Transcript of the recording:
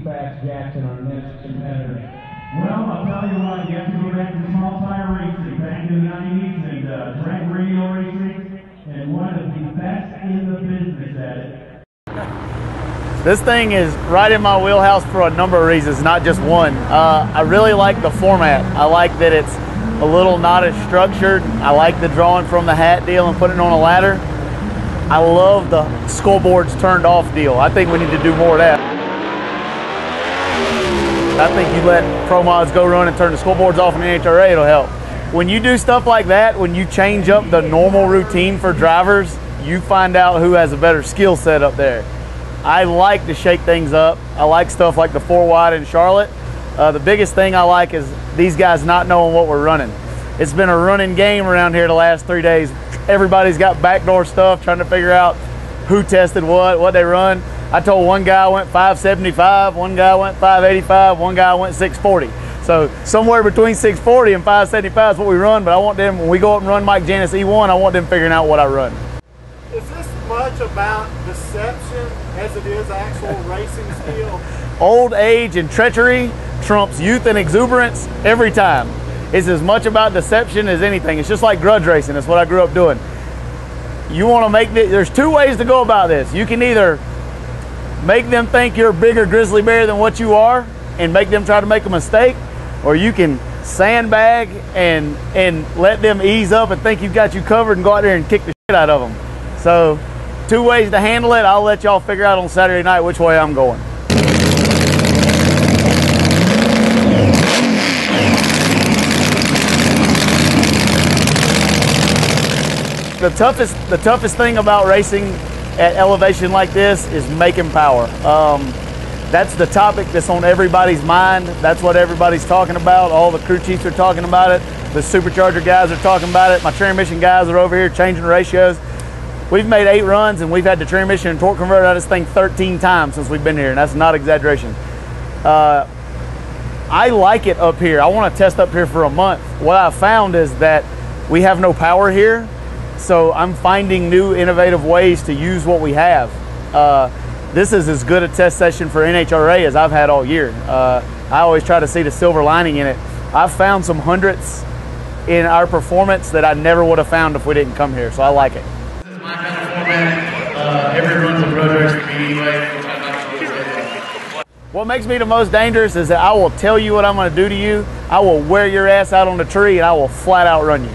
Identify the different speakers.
Speaker 1: Fast Jackson, our next competitor?
Speaker 2: Well, I'll tell you what, you have to go back to small tire racing back in the 90s and drag radio racing, and one of the best in the business at it.
Speaker 3: This thing is right in my wheelhouse for a number of reasons, not just one. I really like the format. I like that it's a little not as structured. I like the drawing from the hat deal and putting it on a ladder. I love the scoreboards turned off deal. I think we need to do more of that. I think you let pro mods go run and turn the scoreboards off in the NHRA, it'll help. When you do stuff like that, when you change up the normal routine for drivers, you find out who has a better skill set up there. I like to shake things up. I like stuff like the 4 wide in Charlotte. The biggest thing I like is these guys not knowing what we're running. It's been a running game around here the last 3 days. Everybody's got backdoor stuff, trying to figure out who tested what they run. I told one guy I went 575, one guy went 585, one guy went 640. So somewhere between 640 and 575 is what we run, but I want them, when we go up and run Mike Janis E1, I want them figuring out what I run.
Speaker 4: Is this much about deception as it is actual racing skill?
Speaker 3: Old age and treachery trumps youth and exuberance every time. It's as much about deception as anything. It's just like grudge racing. That's what I grew up doing. You want to make this, there's 2 ways to go about this. You can either make them think you're a bigger grizzly bear than what you are and make them try to make a mistake, or you can sandbag and let them ease up and think you've got you covered and go out there and kick the shit out of them. So 2 ways to handle it. I'll let y'all figure out on Saturday night which way I'm going. The toughest thing about racing at elevation like this is making power. That's the topic that's on everybody's mind. That's what everybody's talking about. All the crew chiefs are talking about it. The supercharger guys are talking about it. My transmission guys are over here changing ratios. We've made 8 runs and we've had the transmission and torque converter out of this thing 13 times since we've been here, and that's not exaggeration. I like it up here. I want to test up here for a month. What I found is that we have no power here, so I'm finding new innovative ways to use what we have. This is as good a test session for NHRA as I've had all year. I always try to see the silver lining in it. I've found some hundredths in our performance that I never would have found if we didn't come here, so I like it. This is my kind of format. Every run's a grudge race for me anyway. What makes me the most dangerous is that I will tell you what I'm going to do to you. I will wear your ass out on the tree and I will flat out run you.